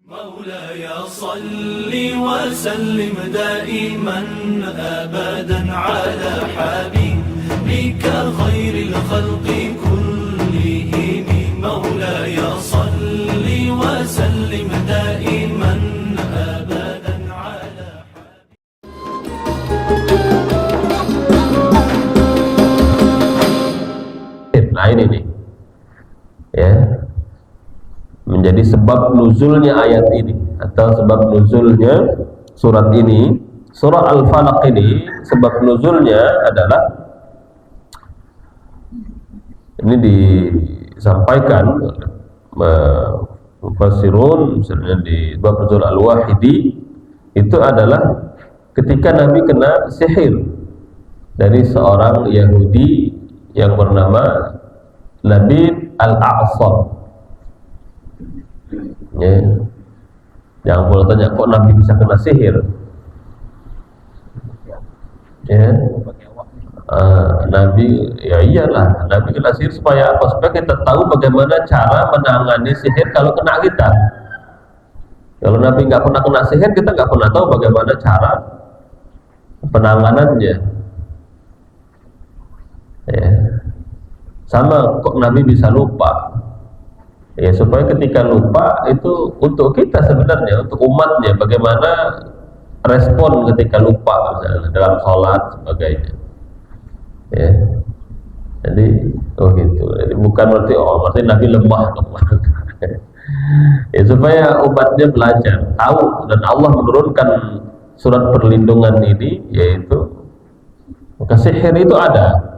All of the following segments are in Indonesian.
مولاي صل وسلم دائما أبدا على حبيبك خير الخلق كلهم مولاي صل وسلم دائما أبدا على حبيبك. Nah ini nih ya, menjadi sebab nuzulnya ayat ini atau sebab nuzulnya surat ini, surah Al-Falaq ini. Sebab nuzulnya adalah ini disampaikan mufassirun, misalnya di bab nuzul Al-Wahidi, itu adalah ketika Nabi kena sihir dari seorang Yahudi yang bernama Labid Al-A'sam. Ya, jangan pula tanya kok Nabi bisa kena sihir. Ya, Nabi, ya iyalah, Nabi kena sihir supaya apa? Supaya kita tahu bagaimana cara menangani sihir kalau kena kita. Kalau Nabi nggak pernah kena sihir, kita nggak pernah tahu bagaimana cara penanganannya. Ya, sama kok Nabi bisa lupa. Ya, supaya ketika lupa itu untuk kita sebenarnya, untuk umatnya, bagaimana respon ketika lupa, misalnya dalam sholat sebagainya. Ya, jadi gitu. Jadi bukan berarti berarti Nabi lemah. Ya, supaya umatnya belajar, tahu, dan Allah menurunkan surat perlindungan ini, yaitu maka sihir itu ada.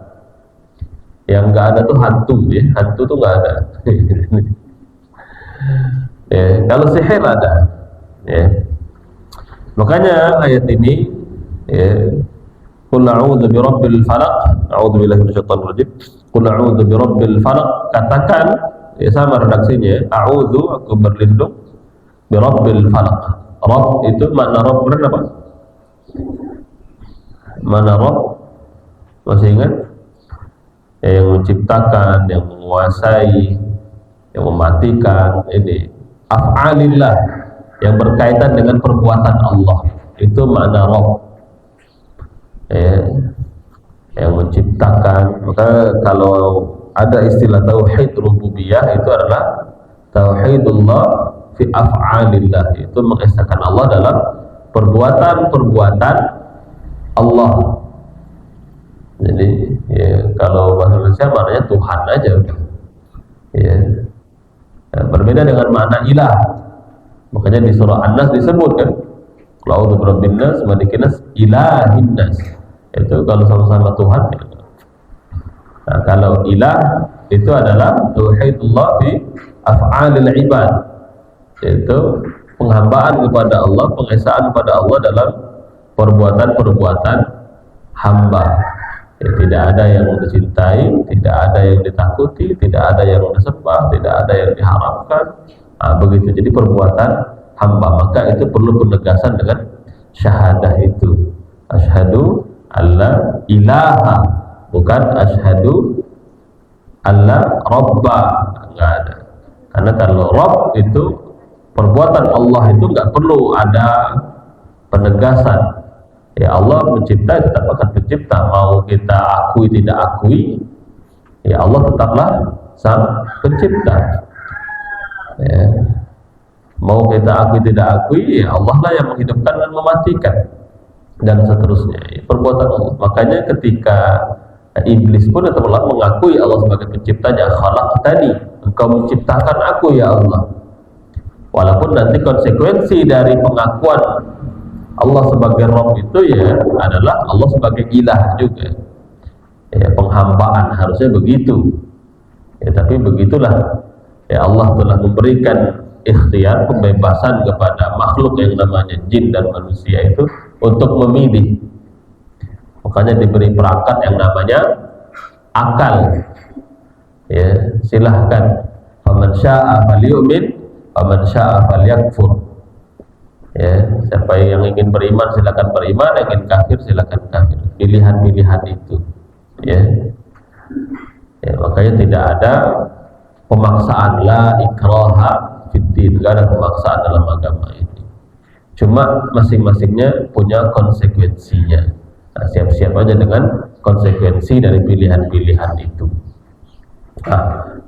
Yang nggak ada tuh hantu, ya, hantu tuh nggak ada. Ya, kalau sihir ada, ya. Makanya ayat ini, ya, Qul a'udzu birabbil falaq, a'udzu billahi minasyaitonir rajim. Qul a'udzu birabbil falaq, katakan, ya sama redaksinya, a'udzu, aku berlindung, birabbil falaq. Rabb itu makna Rabb berapa? Mana Rabb? Masih ingat? Ya, yang menciptakan, yang menguasai, yang mematikan, ini af'alillah, yang berkaitan dengan perbuatan Allah, itu makna Rabb, ya, yang menciptakan. Maka kalau ada istilah tauhid rububiyah, itu adalah tauhidullah fi af'alillah, itu mengesahkan Allah dalam perbuatan-perbuatan Allah. Jadi ya, kalau bahasa Indonesia maknanya Tuhan aja, ya. Ya, berbeda dengan makna ilah. Makanya di surah An-Nas disebut kan, A'udzu birabbin nas, malikin nas, ilahin nas. Itu kalau sama-sama Tuhan. Nah, kalau ilah itu adalah tauhidullah fi af'alil ibad, yaitu penghambaan kepada Allah, pengesaan kepada Allah dalam perbuatan-perbuatan hamba. Ya, tidak ada yang dicintai, tidak ada yang ditakuti, tidak ada yang disembah, tidak ada yang diharapkan. Nah, begitu. Jadi perbuatan hamba, maka itu perlu penegasan dengan syahadah itu. Asyhadu alla ilaha, bukan asyhadu alla rabba. Enggak ada. Karena kalau Rabb itu perbuatan Allah itu enggak perlu ada penegasan. Ya, Allah mencipta, tetap akan pencipta. Mau kita akui tidak akui, ya Allah tetaplah sang pencipta. Ya. Mau kita akui tidak akui, ya Allah lah yang menghidupkan dan mematikan, dan seterusnya. Ya, perbuatan Allah. Makanya ketika iblis pun telah mengakui Allah sebagai penciptanya, khalaqtani, engkau menciptakan aku ya Allah. Walaupun nanti konsekuensi dari pengakuan Allah sebagai Rabb itu ya adalah Allah sebagai ilah juga. Ya, penghambaan harusnya begitu. Ya, tapi begitulah. Ya, Allah telah memberikan ikhtiar, pembebasan kepada makhluk yang namanya jin dan manusia itu untuk memilih. Makanya diberi perangkat yang namanya akal. Ya, silahkan. Faman syaa'a falyu'min, faman syaa'a falyakfur. Ya, siapa yang ingin beriman silakan beriman, yang ingin kafir silakan kafir. Pilihan-pilihan itu, ya. Ya, makanya tidak ada pemaksaan, la ikraha fiddin, nggak ada pemaksaan dalam agama ini. Cuma masing-masingnya punya konsekuensinya. Nah, siap-siap aja dengan konsekuensi dari pilihan-pilihan itu.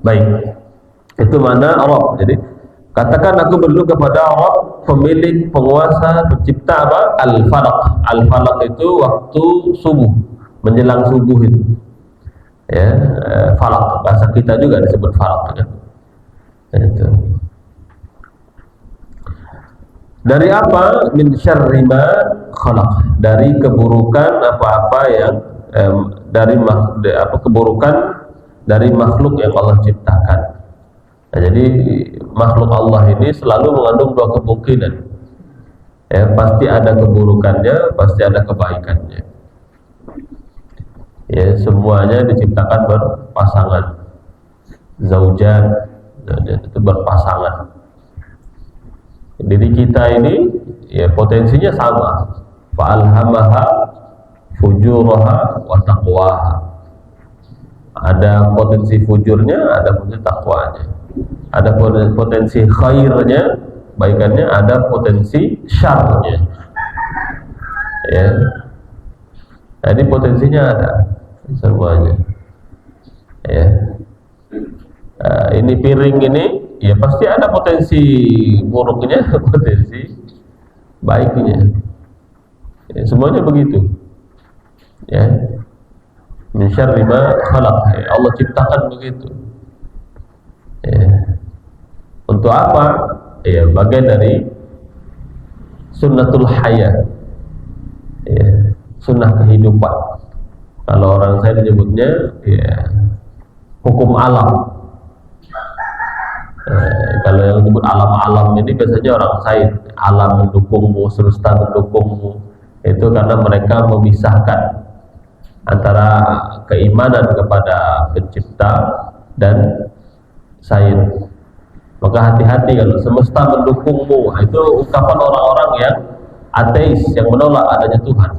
Baik, itu mana Rabb. Jadi katakan aku berlindung kepada Rabb, pemilik, penguasa, pencipta apa? Al-Falaq. Al-Falaq itu waktu subuh, menjelang subuh itu. Ya, falak, bahasa kita juga disebut falak, kan? Itu. Dari apa? Min syarri ma khalaq. Dari keburukan apa-apa yang keburukan dari makhluk yang Allah ciptakan. Nah, jadi makhluk Allah ini selalu mengandung dua kemungkinan. Ya, pasti ada keburukannya, pasti ada kebaikannya. Ya, semuanya diciptakan berpasangan. Zaujan itu berpasangan. Diri kita ini ya potensinya sama. Fa'alhamaha fujuraha wa taqwaha. Ada potensi fujurnya, ada potensi takwanya. Ada potensi khairnya, baikannya, ada potensi syarnya. Ya. Jadi potensinya ada semuanya. Ya. Ini piring ini ya pasti ada potensi buruknya, potensi baiknya. Ya, semuanya begitu. Ya. Min syarri ma khalaq. Ya, Allah ciptakan begitu. Ya. Untuk apa? Ya, bagian dari sunnatul hayat. Ya, sunnah kehidupan. Kalau orang saya menyebutnya ya hukum alam. Kalau yang disebut alam-alam ini biasanya orang Said, alam mendukungmu, semesta mendukungmu, itu karena mereka memisahkan antara keimanan kepada pencipta dan Said. Maka hati-hati kalau semesta mendukungmu, itu ungkapan orang-orang yang ateis, yang menolak adanya Tuhan.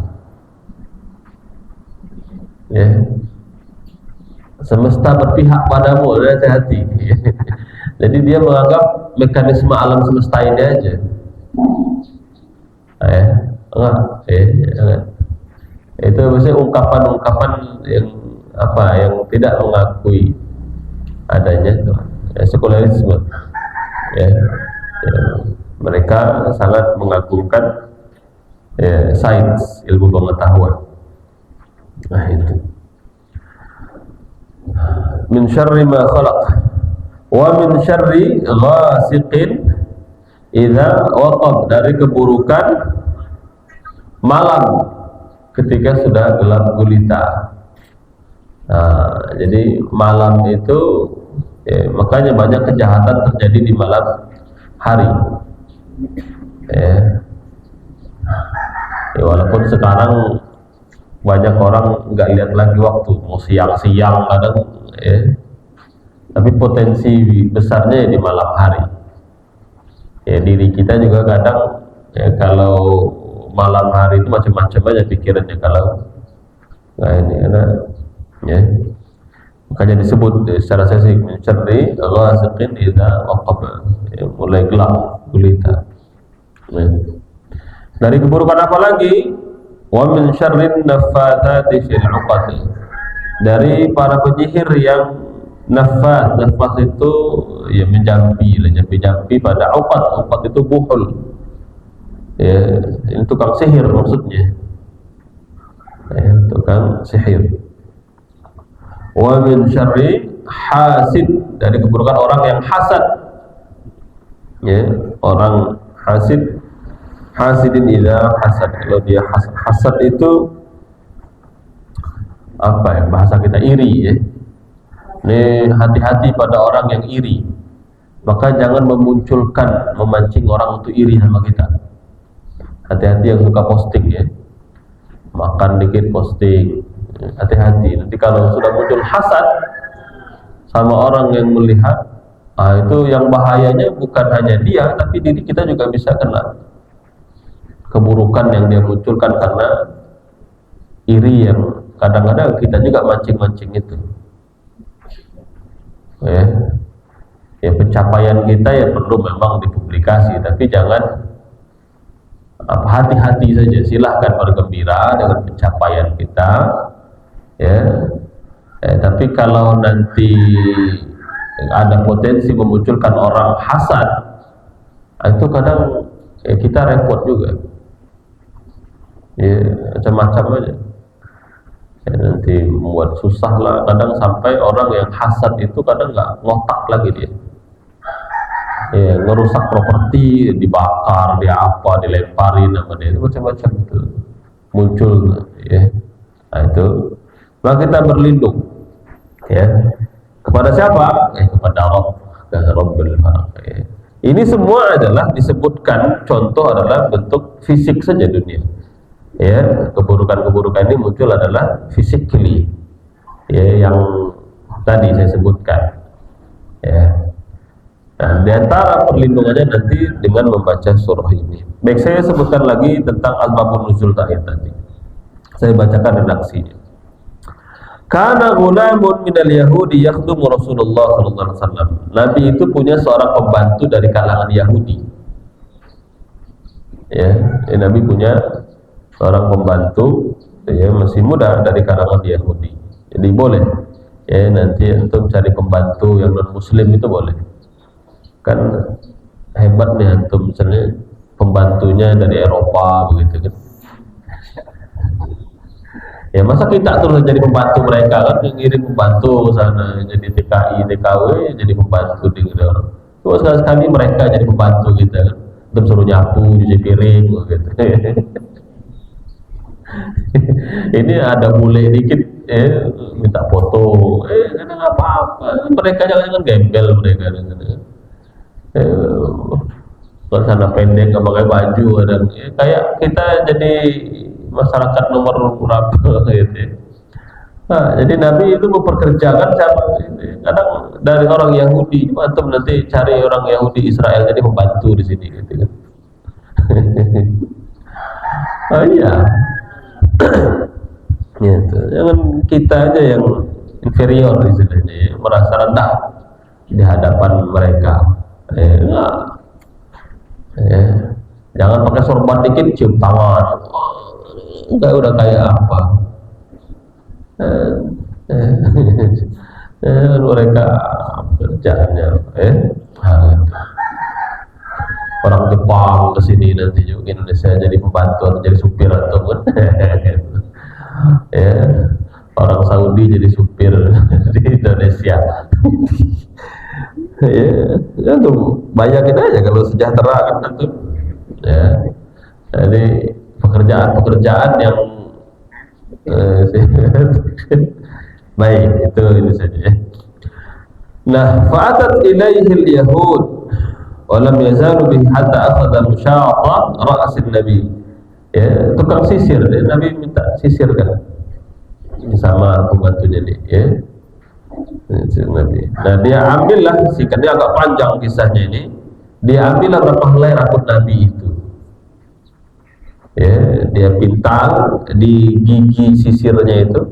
Ya. Semesta berpihak padamu, hati-hati. Jadi dia menganggap mekanisme alam semesta ini aja. Enggak. Itu biasanya ungkapan-ungkapan yang apa? Yang tidak mengakui adanya Tuhan. Ya, sekularisme. Ya, mereka sangat mengagungkan sains, ilmu pengetahuan. Nah itu. Min syarri ma khalaq. Wa min syarri ghasiqin idza waqab, dari keburukan malam ketika sudah gelap gulita. Nah, jadi malam itu makanya banyak kejahatan terjadi di malam hari. Walaupun sekarang banyak orang nggak lihat lagi waktu, mau siang-siang kadang tapi potensi besarnya di malam hari. Diri kita juga kadang kalau malam hari itu macam-macam aja pikirannya kalau ini makanya disebut secara sesi mencari Allah sekin idza waqab, mulai gelap gulita. Dari keburukan apa lagi? Wa min syarrin naffatsati fil 'uqad, dari para penyihir yang nafas itu ya menjampi pada uqad itu buhul. Ini tukang sihir maksudnya. Tukang sihir. Wa min syarri hasid, dari keburukan orang yang hasad. Orang hasid, hasidin idza hasad. Kalau dia hasad itu apa ya, bahasa kita iri ya. Ini hati-hati pada orang yang iri. Maka jangan memunculkan, memancing orang untuk iri sama kita. Hati-hati yang suka posting ya. Makan dikit posting. Hati-hati. Nanti kalau sudah muncul hasad sama orang yang melihat, itu yang bahayanya bukan hanya dia, tapi diri kita juga bisa kena keburukan yang dia munculkan karena iri yang kadang-kadang kita juga mancing-mancing itu. Ya, pencapaian kita ya perlu memang dipublikasi, tapi jangan hati-hati saja. Silahkan bergembira dengan pencapaian kita, ya. Tapi kalau nanti ada potensi memunculkan orang hasad, itu kadang kita repot juga. Ya, macam-macam aja. Ya, nanti membuat susah lah. Kadang sampai orang yang hasad itu kadang nggak ngotak lagi dia. Ya, ngerusak properti, dibakar, dia apa, dilemparin sama dia, itu macam-macam itu muncul, ya. Nah itu, maka kita berlindung, ya, kepada siapa? Kepada Rabbul Falaq. Ya. Ini semua adalah disebutkan, contoh adalah bentuk fisik saja dunia. Ya, keburukan-keburukan ini muncul adalah physically, ya, yang tadi saya sebutkan, ya. Nah, di antara perlindungannya nanti dengan membaca surah ini. Baik, saya sebutkan lagi tentang asbabun nuzul tadi. Saya bacakan redaksinya. Kana ghulamun minal yahudi yakhdumu Rasulullah sallallahu alaihi wasallam. Nabi itu punya seorang pembantu dari kalangan Yahudi. Ya, Nabi punya seorang pembantu, ya, masih muda dari kalangan Yahudi. Jadi boleh, ya, nanti antum cari pembantu yang non muslim itu boleh. Kan hebat nih antum, misalnya pembantunya dari Eropa begitu kan. Ya masa kita terus jadi pembantu mereka kan, ngirim pembantu ke sana jadi TKI, TKW, jadi pembantu di orang. Terus sekali mereka jadi pembantu kita kan. Antum suruh nyapu, cuci piring gitu. Ini ada bule dikit, minta foto, kadang apa-apa. Mereka jangan gembel mereka kan. Sana pendek nggak pakai baju dan kayak kita jadi masyarakat nomor berapa gitu. Nah, jadi Nabi itu memperkerjakan siapa? Kadang dari orang Yahudi, antum nanti cari orang Yahudi Israel jadi membantu di sini gitu kan. Oh iya. Gitu. Jangan kita aja yang inferior istilahnya, merasa rendah di hadapan mereka. Jangan pakai sorban dikit cium tangan, enggak udah kayak apa. Mereka kerjaannya, orang Jepang kesini nanti juga Indonesia jadi pembantu atau jadi supir atau orang Saudi jadi supir di Indonesia. Ya tuh bayangin aja kalau sejahtera kan nanti, ya. Jadi pekerjaan yang baik itu saja. Ya. Nah, fa'atat ilaihi al-yahud wa lam yazalu bihi hatta akhadha musyaqqa ra's an-nabi. Ya, tukang sisir, Nabi minta sisir kan sama pembantunya nih, ya. Nah dia ambillah, singkatnya agak panjang kisahnya ini, dia ambillah berapa helai rambut Nabi itu, ya, dia pintal di gigi sisirnya itu,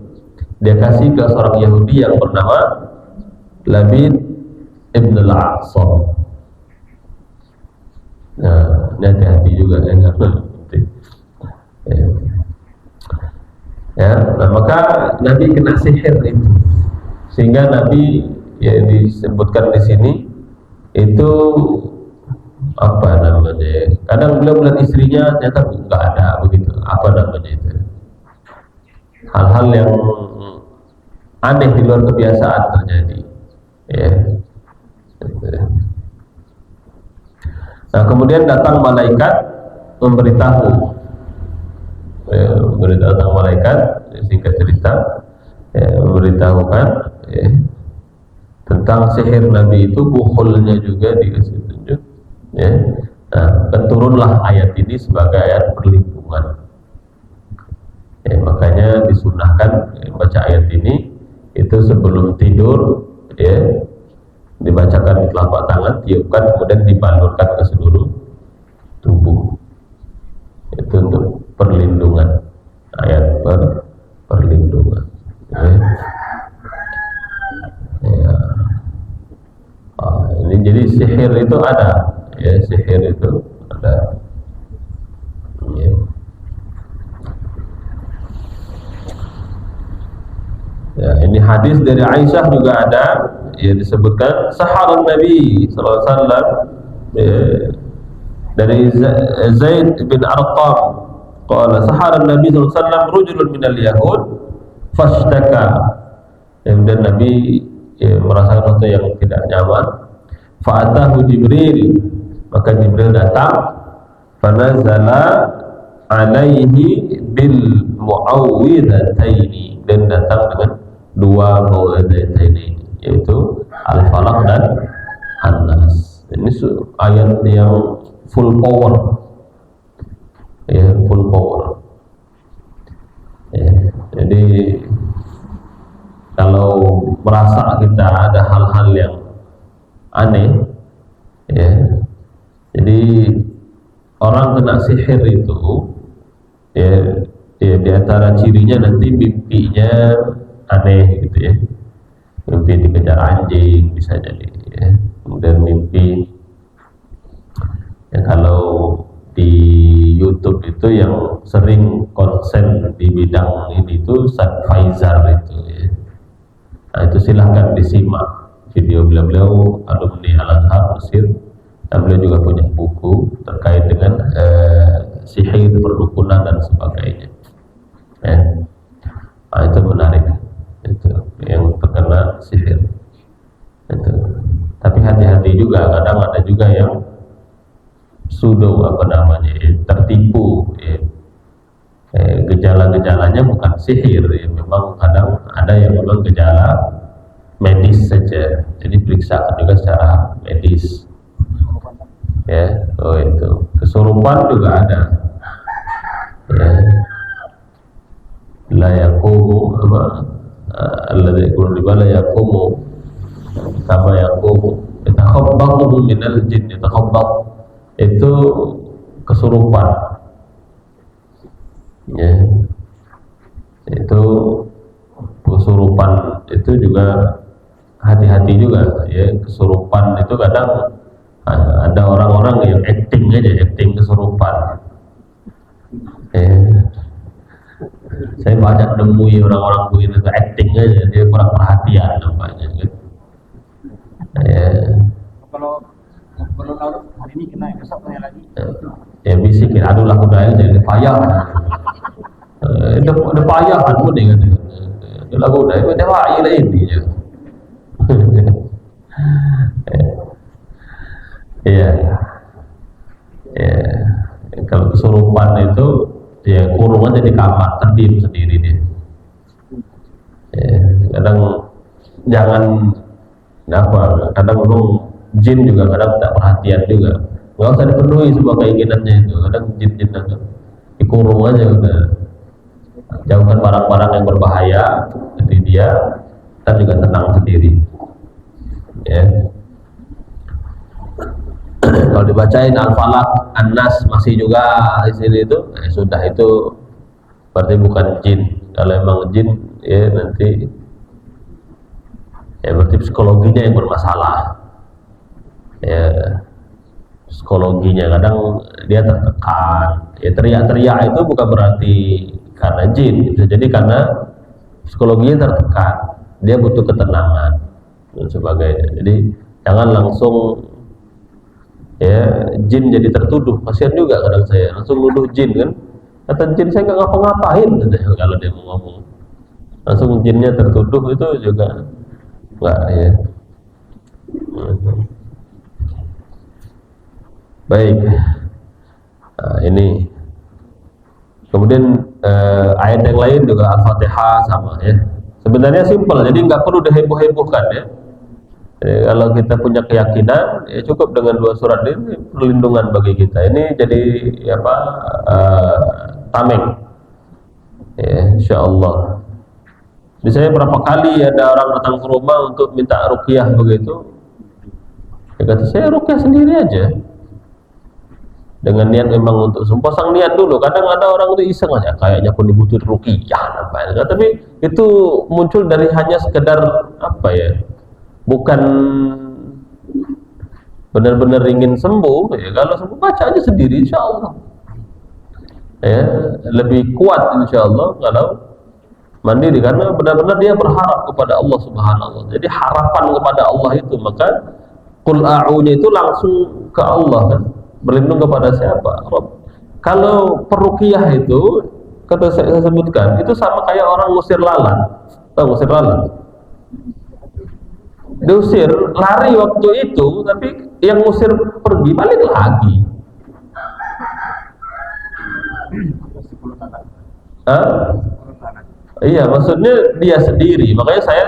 dia kasih ke seorang Yahudi yang bernama Labid ibn al-A'sam. Nah, ini hati-hati juga ya. Ya, nah maka Nabi kena sihir itu. Sehingga Nabi ya disebutkan di sini itu apa namanya? Kadang beliau melihat istrinya ternyata nggak ada begitu. Apa namanya itu? Hal-hal yang aneh di luar kebiasaan terjadi. Ya. Nah kemudian datang malaikat memberitahu. Datang malaikat, singkat cerita, memberitahukan tentang sihir Nabi itu, bukhulnya juga dikasih tunjuk. Nah, kan turunlah ayat ini sebagai ayat perlindungan. Makanya disunahkan baca ayat ini itu sebelum tidur, dibacakan di telapak tangan, tiupkan, kemudian dibalurkan ke seluruh tubuh. Itu untuk perlindungan, ayat perlindungan. Ini ada, ya, sihir itu ada. Ya. Ya, ini hadis dari Aisyah juga ada, ya, disebutkan saharan Nabi sallallahu alaihi wasallam, ya, dari Zaid bin Arqam qala saharan Nabi sallallahu alaihi wasallam rajulun minal yahud fashtaka. Dan Nabi, ya, merasakan sesuatu yang tidak nyaman. Fa'atahu Jibril, maka Jibril datang. Fanazala alaihi bil mu'awwidhataini, dan datang dengan dua mu'awwidhataini, yaitu Al-Falaq dan An-Nas. Ini ayat yang full power, ya, full power. Ya, jadi kalau merasa kita ada hal-hal yang aneh, ya, jadi orang kena sihir itu, ya, ya, di antara cirinya nanti mimpinya aneh gitu, ya, mimpi dikejar anjing bisa jadi, ya. Kemudian mimpi, ya, kalau di YouTube itu yang sering konsen di bidang ini itu Ustaz Faizal itu, ya. Nah, itu silahkan disimak video beliau alumni Al-Azhar Mesir, dan beliau juga punya buku terkait dengan sihir, perdukunan dan sebagainya. Nah, itu menarik, itu yang terkena sihir itu. Tapi hati-hati juga, kadang ada juga yang pseudo tertipu, ya. Gejala-gejalanya bukan sihir, ya. Memang kadang ada yang memang gejala medis saja, jadi periksakan juga secara medis, ya. Itu kesurupan juga ada, ya. La yaqumu alladzi yaqulu la yaqumu kama yaqumu yatakhabbatu minal jinn, yatakhabbat itu kesurupan, ya. Itu kesurupan itu juga hati-hati juga, ya. Kesurupan itu kadang ada orang-orang yang acting aja, acting kesurupan, ya. Saya banyak nemui orang-orang begini itu acting aja, dia kurang perhatian nampaknya, gitu. Ya. Kalau larut hari ini kena, besok kena lagi. Ya bisikin, aduh lah udah jadi payah. Udah payah kan pun dengan itu lagu udah itu wah ini je. Iya. Ya. Kalau kesurupan itu, ya, kurung aja di kamar, terdiam sendiri dia. Ya, kadang jangan kadang memang jin juga kadang tak perhatian juga. Nggak usah dipenuhi semua keinginannya itu. Kadang jin-jin itu dikurung aja udah. Jauhkan barang-barang yang berbahaya, jadi dia juga tenang sendiri. Ya. Kalau dibacain Al-Falaq, An-Nas masih juga di sini itu, sudah itu berarti bukan jin. Kalau emang jin, ya nanti, ya berarti psikologinya yang bermasalah. Ya, psikologinya kadang dia tertekan. Ya, teriak-teriak itu bukan berarti karena jin, bisa jadi karena psikologinya tertekan. Dia butuh ketenangan dan sebagainya. Jadi jangan langsung, ya, jin jadi tertuduh. Kasihan juga kadang saya langsung nuduh jin kan. Kata jin saya nggak ngapa-ngapain kalau dia mau ngomong. Langsung jinnya tertuduh itu juga nggak, ya. Baik. Nah, ini. Kemudian ayat yang lain juga Al-Fatihah sama, ya. Sebenarnya simpel, jadi nggak perlu diheboh-hebohkan, ya. Jadi, kalau kita punya keyakinan, ya cukup dengan 2 surat ini perlindungan bagi kita. Ini jadi tameng, ya, insyaallah. Misalnya berapa kali ada orang datang ke rumah untuk minta ruqyah begitu, dia kata saya ruqyah sendiri aja, dengan niat memang untuk sembuh. Pasang niat dulu. Kadang ada orang itu iseng aja, kayaknya aku dibutuh ruqyah, tapi itu muncul dari hanya sekedar bukan benar-benar ingin sembuh, ya kalau sembuh baca aja sendiri, insya Allah. Ya, lebih kuat insya Allah kalau mandiri, karena benar-benar dia berharap kepada Allah Subhanahu wa Ta'ala. Jadi harapan kepada Allah itu, maka qul a'udzu itu langsung ke Allah kan, berlindung kepada siapa? Rabb. Kalau peruqyah itu, kata saya sebutkan, itu sama kayak orang ngusir lalat. Tahu ngusir lalat? Diusir, lari waktu itu, tapi yang ngusir pergi, balik lagi. Hah? Iya, maksudnya dia sendiri. Makanya saya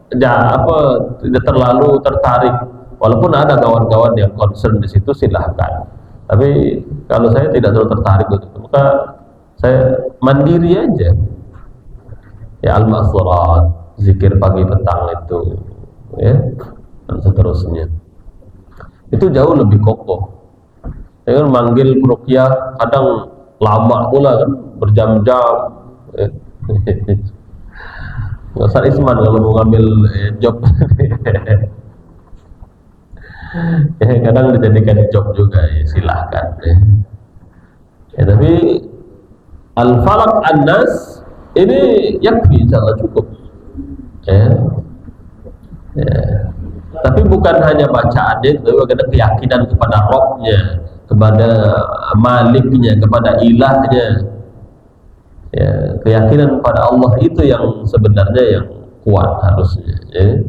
tidak terlalu tertarik. Walaupun ada kawan-kawan yang concern di situ, silahkan. Tapi kalau saya tidak terlalu tertarik untuk itu, maka saya mandiri aja. Ya, al-ma'surat, zikir pagi petang itu, ya, dan seterusnya. Itu jauh lebih kokoh. Saya kan manggil peruqyah kadang lama pula kan, berjam-jam. Nggak Isman kalau mau ngambil job. Ya, kadang dijadikan job juga, ya, silahkan. Ya, tapi Al-Falaq An-Nas ini yakfi, insyaallah cukup. Ya. Ya. Tapi bukan hanya bacaannya, tapi ada keyakinan kepada Rabb-nya, kepada Maliknya, kepada Ilahnya. Ya, keyakinan pada Allah itu yang sebenarnya yang kuat harusnya. Ya.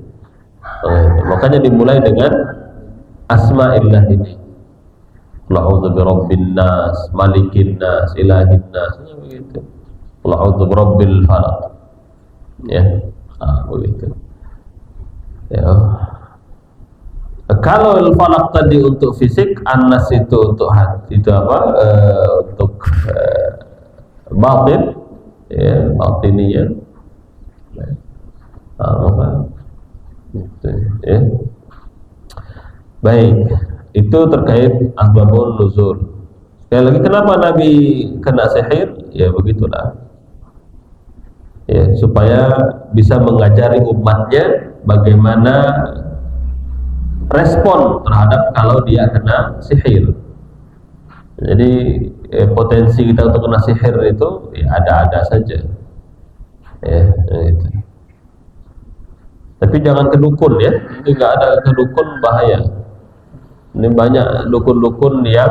Makanya dimulai dengan Asma'illah ini. Qul a'udzu birabbin nas, malikin nas, ilahin nas, begitu. Qul a'udzu birabbil falaq. Ya, begitu. Ya. Kalau al-falaq tadi untuk fisik, an-nas itu untuk hati, itu apa? Untuk batin, ya, batininya. Ya. Baik, itu terkait asbabun nuzul. Sekali lagi, kenapa Nabi kena sihir? Ya begitulah. Ya, supaya bisa mengajari umatnya bagaimana respon terhadap kalau dia kena sihir. Jadi potensi kita untuk kena sihir itu ya ada-ada saja. Ya, gitu. Tapi jangan ke dukun ya. Itu nggak ada ke dukun, bahaya. Ini banyak dukun-dukun yang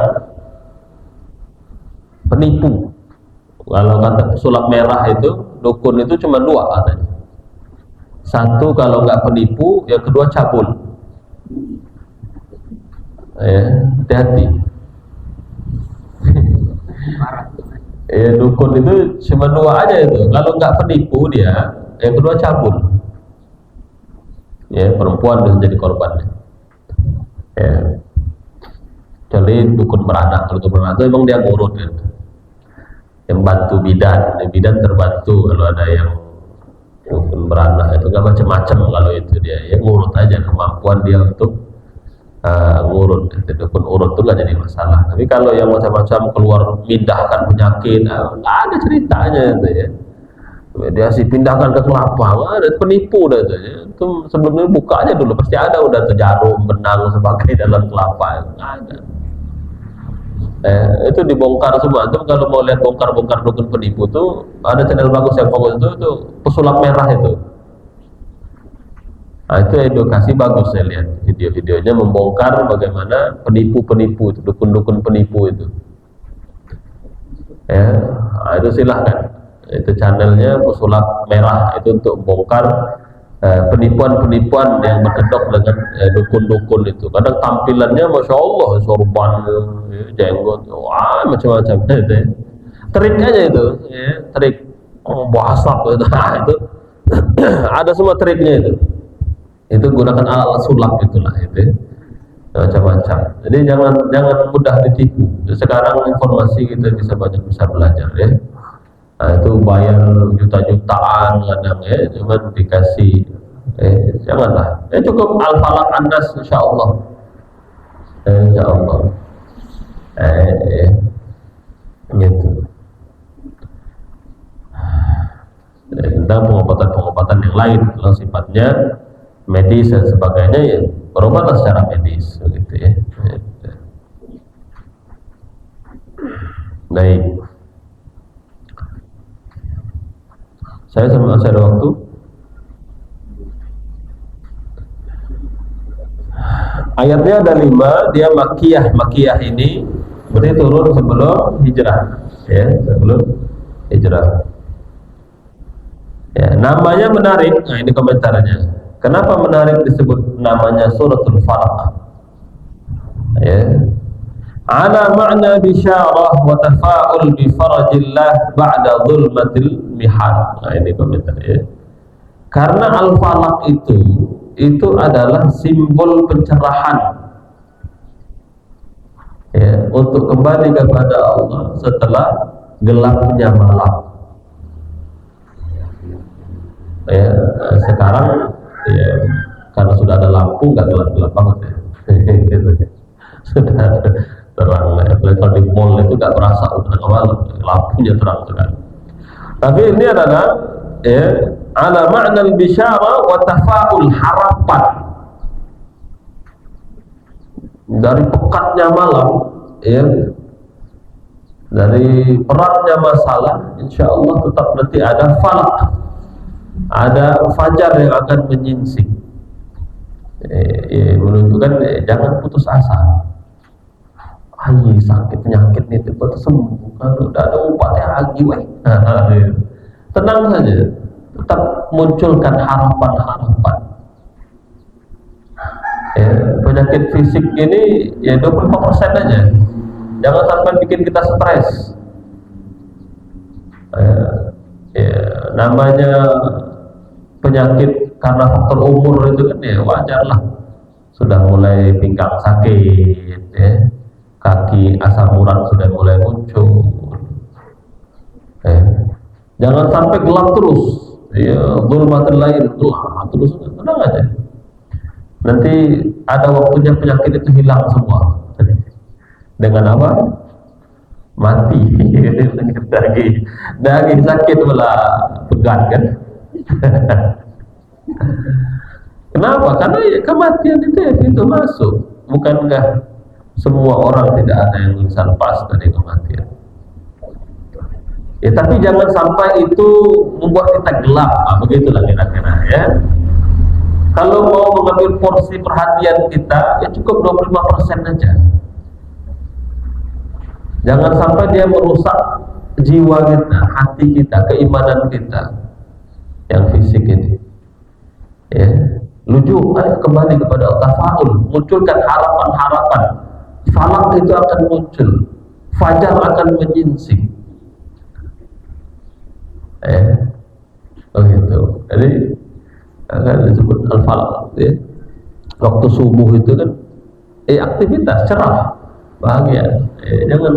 penipu. Kalau kata sulap merah itu, dukun itu cuma dua katanya. Satu kalau nggak penipu, yang kedua cabul. Ya, hati-hati. Ya, dukun itu cuma dua aja itu. Kalau nggak penipu dia, yang kedua cabul. Ya, perempuan bisa jadi korbannya. Ya. Kecuali dukun beranak. Kalau dukun beranak itu emang dia ngurut kan. Yang bantu bidan, bidan terbantu kalau ada yang dukun beranak itu nggak macam-macam. Kalau itu dia ya ngurut aja, kemampuan dia untuk ngurut. Dukun urut itu nggak jadi masalah. Tapi kalau yang macam-macam keluar pindahkan penyakit, nggak ada ceritanya itu ya. Dia sih pindahkan ke kelapa, ada penipu dah itu ya. Itu sebelumnya buka aja dulu, pasti ada udah jarum, benang sebagai dalam kelapa, nggak ada. Itu dibongkar semua. Itu kalau mau lihat bongkar-bongkar dukun penipu tuh ada channel bagus yang fokus itu pesulap merah itu. Nah, itu edukasi bagus, saya lihat video-videonya membongkar bagaimana penipu-penipu itu, dukun-dukun penipu itu. Ya, nah, itu silahkan. Itu channelnya pesulap merah, itu untuk membongkar penipuan-penipuan yang berkedok dengan dukun-dukun itu. Kadang tampilannya masya Allah, sorban, jenggot, wah macam-macam itu. Ya. Trik aja itu, ya, trik bahasa itu, nah, itu ada semua triknya itu. Itu gunakan alat sulap itulah itu, macam-macam. Jadi jangan mudah ditipu. Sekarang informasi kita bisa belajar ya. Nah, itu bayar juta-jutaan kadang ya, cuma dikasih janganlah. Cukup Al-Falaq An-Nas insyaallah. Insyaallah. Gitu. Tentang pengobatan yang lain, kalau sifatnya medis dan sebagainya ya berobatlah secara medis begitu ya. Baik. Saya masih ada waktu. Ayatnya ada 5, dia makiyah. Makiyah ini berarti turun sebelum hijrah, ya, sebelum hijrah. Ya, namanya menarik. Nah, ini komentarnya. Kenapa menarik disebut namanya suratul Falaq? Ya. Ala ma'na bisyarah wa tafa'ul bi farajillah ba'da zulmatil mihal. Nah, ini komentar ya. Karena al-falaq itu adalah simbol pencerahan ya, untuk kembali kepada Allah setelah gelapnya malam. Ya, sekarang ya, karena sudah ada lampu nggak gelap-gelap banget ya. Gitu ya. Sudah terang ya. Kalau di mall itu nggak berasa udah malam, lampunya terang sekali. Tapi ini adalah ya, ala ma'na al-bisyara wa tafa'ul, harapan dari pekatnya malam ya, dari beratnya masalah, insya Allah tetap nanti ada falak, ada fajar yang akan menyingsing menunjukkan jangan putus asa. Sakit penyakit ini cepat sembuh, kan udah ada obatnya lagi, tenang saja, tetap munculkan harapan-harapan. Ya, penyakit fisik ini ya 25% aja, jangan sampai bikin kita stres. Namanya penyakit karena faktor umur itu kan ya wajar lah, sudah mulai pinggang sakit ya, kaki asam urat sudah mulai muncul. Jangan sampai gelap terus, ya, zulmatul lail, gelap terus, tenang aja. Nanti ada waktunya penyakit itu hilang semua. Dengan apa? Mati. Daging sakit malah pegang kan? Kenapa? Karena ya, kematian itu ya pintu masuk. Bukankah semua orang tidak ada yang bisa lepas dari kematian? Ya, tapi jangan sampai itu membuat kita gelap. Begitulah kira-kira ya. Kalau mau mengambil porsi perhatian kita, ya cukup 25% aja. Jangan sampai dia merusak jiwa kita, hati kita, keimanan kita yang fisik ini. Ya, luju, ayo kembali kepada Allah, tafaul, munculkan harapan-harapan. Falak itu akan muncul, fajar akan menyingsing. Begitu. Jadi akan disebut al-falaq ya. Waktu subuh itu kan aktivitas cerah, bahagia. Jangan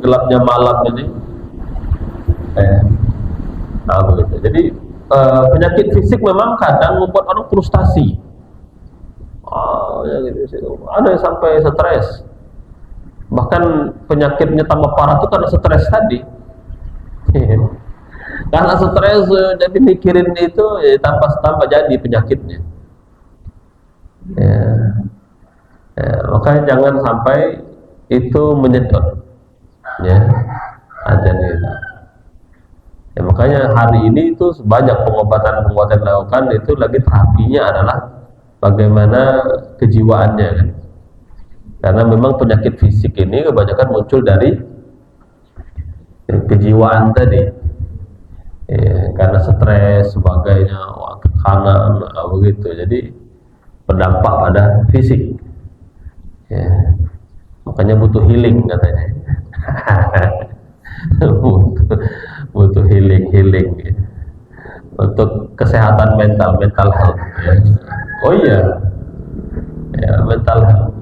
gelapnya malam ini. Begitu. Jadi penyakit fisik memang kadang membuat orang frustasi. Ada yang sampai stres. Bahkan penyakitnya tambah parah itu karena stres tadi. Karena stres jadi mikirin itu tambah jadi penyakitnya. Makanya jangan sampai itu menyedot ya ajan itu. Makanya hari ini itu sebanyak pengobatan dilakukan itu lagi terapinya adalah bagaimana kejiwaannya kan. Karena memang penyakit fisik ini kebanyakan muncul dari kejiwaan tadi. Karena stres sebagainya, tekanan begitu, jadi berdampak pada fisik. Makanya butuh healing katanya. butuh healing ya. Untuk kesehatan mental health ya. Oh iya ya, mental health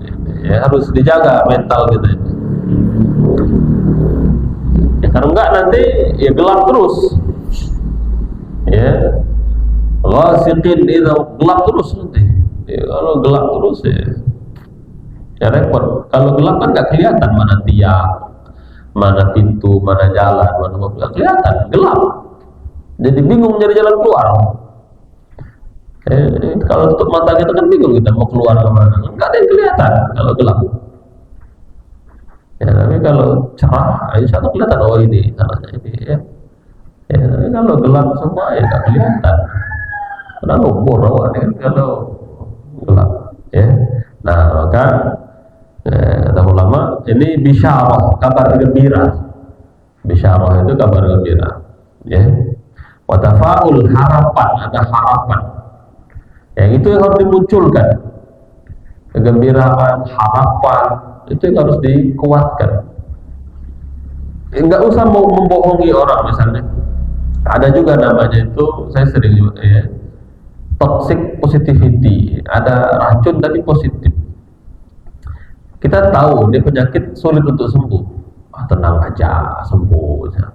ya, harus dijaga mental gitu ya, karena enggak nanti ya gelap terus ya, ghasiqin itu gelap terus nanti ya, kalau gelap terus ya repot. Kalau gelap kan nggak kelihatan mana tiang, mana pintu, mana jalan, mana mobil, nggak kelihatan, gelap. Jadi bingung nyari jalan keluar. Kalau tutup mata kita kan bingung kita mau keluar kemana, nggak ada yang kelihatan kalau gelap. Ya, tapi kalau cerah, insya Allah kelihatan, oh ini salahnya ini ya. Ya, tapi kalau gelap semua ya nggak kelihatan. Karena lumpur kan kalau gelap. Ya, nah maka kata ulama ini bisyarah, kabar gembira. Bisyarah itu kabar gembira. Ya, watafaul harapan, ada harapan. Yang itu yang harus dimunculkan, kegembiraan, harapan itu yang harus dikuatkan. Enggak usah mau membohongi orang misalnya. Ada juga namanya itu, saya sering ya, toxic positivity. Ada racun tapi positif. Kita tahu dia penyakit sulit untuk sembuh. Tenang aja, sembuh ya.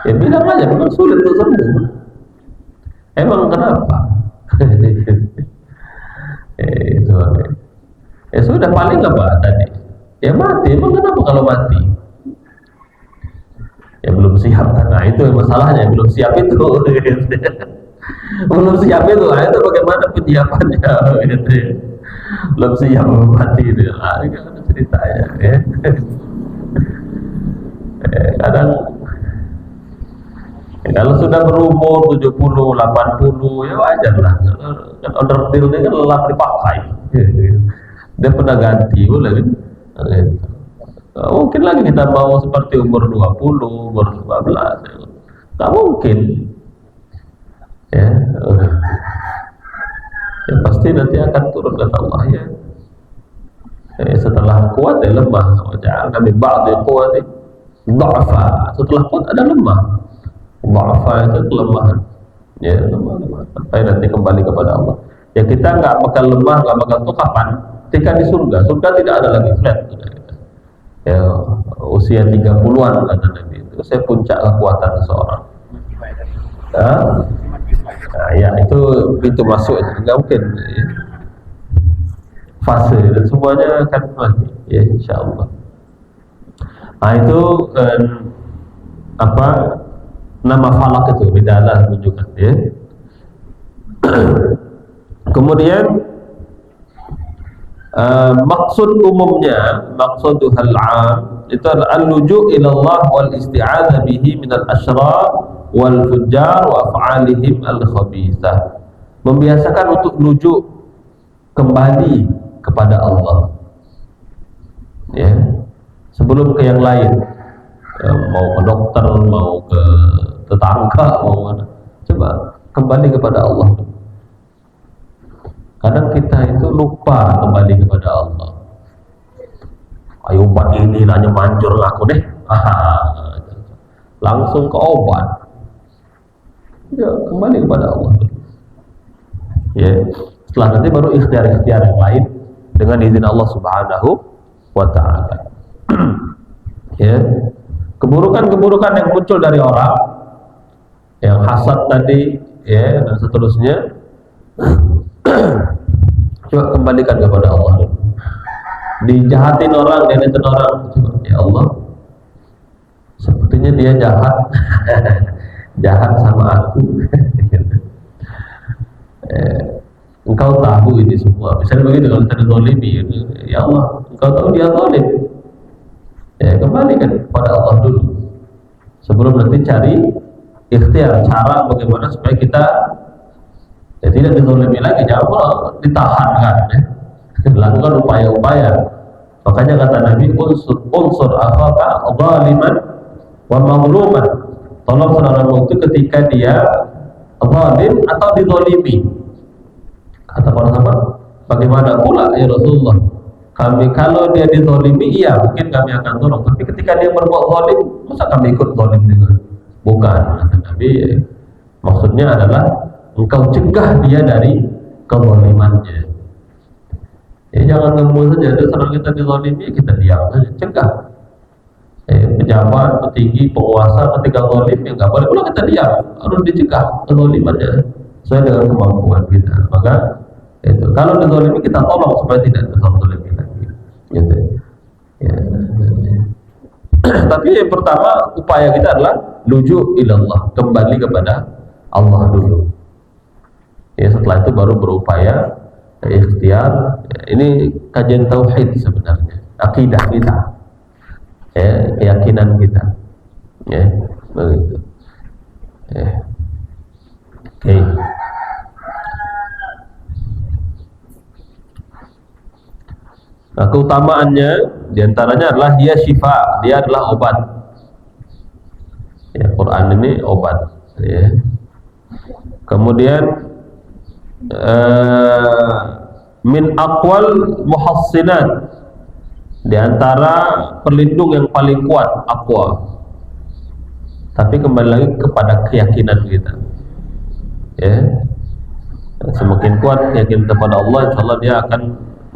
Ya bilang aja memang sulit untuk sembuh. Emang kenapa? Ya sudah, paling apa tadi? Ya mati. Emang kenapa kalau mati? Ya belum siap. Nah itu masalahnya, belum siap itu. Belum siap itu. Nah, itu bagaimana penyiapannya? Belum siap mati itu. Nah, ini kan ceritanya. Ya. Kadang kalau sudah berumur 70, 80 ya wajar lah. Kan order dealnya kan lelap dipakai. Dia pernah ganti boleh kan? Mungkin lagi kita mau seperti umur 20, umur 15. Nggak mungkin. Ya, ya pasti nanti akan turun kata Allah ya. Setelah kuat ya lemah. Jangan kami ba'd kuat dha'fa. Setelah kuat ada lemah. Dha'fa itu kelemahan. Ya, lemah. Sampai nanti kembali kepada Allah. Ya kita nggak bakal lemah, nggak bakal tuh kapan? Ketika di surga. Surga tidak ada lagi flat. Ya, usia 30-an kata Nabi itu saya puncak kekuatan seseorang. Nah, ya itu pintu masuk, nggak mungkin ya. Fase dan semuanya akan mati ya insyaallah. Nah itu apa nama falak itu bidalah menunjukkan ya. Kemudian maksud umumnya, maksudul am itu adalah al-luju' ila Allah wal isti'adzah bihi min al-asyrar wal fujjar wa af'alihim al-khabithah. Membiasakan untuk lujuk kembali kepada Allah. Ya. Sebelum ke yang lain. Ya, mau ke dokter, mau ke tetangga, mau mana. Coba kembali kepada Allah. Kadang kita itu lupa kembali kepada Allah. Ayo obat ini nanya manjur aku deh. Langsung ke obat. Ya, kembali kepada Allah. Ya, setelah nanti baru ikhtiar-ikhtiar yang lain dengan izin Allah Subhanahu wa ta'ala. Ya. Keburukan-keburukan yang muncul dari orang yang hasad tadi ya dan seterusnya, coba kembalikan kepada Allah. Dijahatin orang, dianetin orang, ya Allah, sepertinya dia jahat. Jahat sama aku. Engkau tahu ini semua. Misalnya begitu kalau kita dizalimi, ya Allah, engkau tahu dia zalim. Ya kembalikan kepada Allah dulu. Sebelum nanti cari ikhtiar cara bagaimana supaya kita ya tidak dizalimi lagi. Jangan ditahan kan. Lakukan upaya-upaya. Makanya kata Nabi, unsur akhaka zaliman wa mazluman. Tolong saudaramu itu ketika dia zalim atau dizalimi. Kata para sahabat, bagaimana pula ya Rasulullah? Kami kalau dia dizalimi, iya mungkin kami akan tolong. Tapi ketika dia berbuat zalim, masa kami ikut zalim juga? Bukan, kata Nabi. Maksudnya adalah engkau cegah dia dari kezalimannya. Ya jangan ngemul saja. Setelah kita dizalimi, kita diam saja. Cegah. Pejabat, petinggi, penguasa ketika zalim, ya nggak boleh pula kita diam. Harus dicegah kezalimannya sesuai dengan kemampuan kita. Maka itu. Kalau dizalimi kita tolong supaya tidak dizalimi lagi. Gitu. Ya. Tapi yang pertama upaya kita adalah luju ilallah, kembali kepada Allah dulu. Ya, setelah itu baru berupaya ikhtiar. Ini kajian tauhid sebenarnya, akidah kita, ya, keyakinan kita, ya, begitu. Ya. Oke. Nah, keutamaannya diantaranya adalah dia syifa, dia adalah obat. Ya, Quran ini obat. Ya. Kemudian min aqwal muhassinat, diantara pelindung yang paling kuat, aqwa. Tapi kembali lagi kepada keyakinan kita. Ya, semakin kuat keyakinan kepada Allah, insya Allah dia akan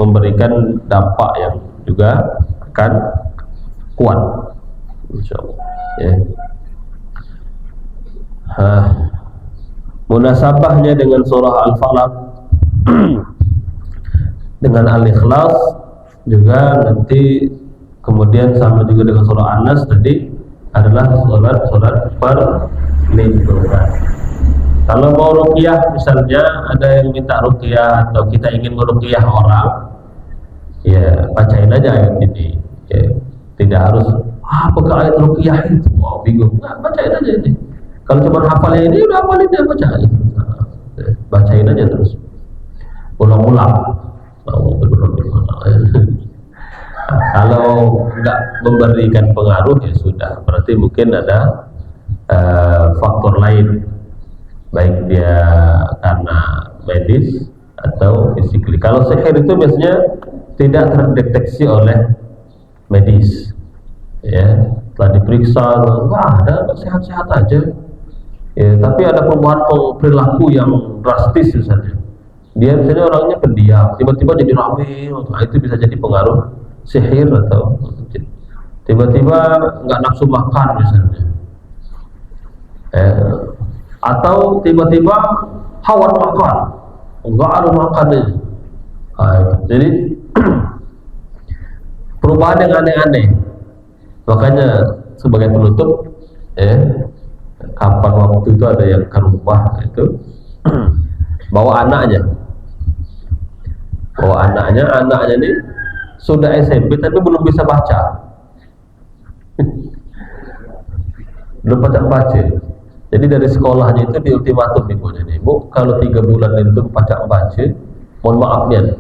memberikan dampak yang juga akan kuat, insya Allah. Ya. Munasabahnya dengan surah Al-Falaq dengan Al-Ikhlas juga nanti, kemudian sama juga dengan surah An-Nas tadi adalah surat perlindungan. Kalau mau ruqyah misalnya, ada yang minta ruqyah atau kita ingin meruqyah orang, ya bacain aja ayat ini. Ya, tidak harus apakah ayat ruqyah itu, bingung. Nah, bacain aja ini. Kalau cuma hafalnya ini, udah hafalin dia, baca aja. Bacain aja terus, ulang-ulang. Kalau nggak memberikan pengaruh, ya sudah, berarti mungkin ada faktor lain, baik dia karena medis atau fisikly. Kalau sihir itu biasanya tidak terdeteksi oleh medis, ya, telah diperiksa, wah ada, sehat-sehat aja, ya, tapi ada perubahan perilaku yang drastis misalnya. Dia misalnya orangnya pendiam, tiba-tiba jadi ramai, nah, itu bisa jadi pengaruh sihir. Atau tiba-tiba nggak nafsu makan misalnya, atau tiba-tiba hawa makan, nggak ada makannya. Jadi perubahan yang aneh-aneh. Makanya sebagai penutup, kapan waktu itu ada yang ke rumah itu bawa anaknya, anaknya ini sudah SMP tapi belum bisa baca. Belum baca. Jadi dari sekolahnya itu di ultimatum ibunya nih, Bu, kalau 3 bulan itu baca, mohon maaf nih.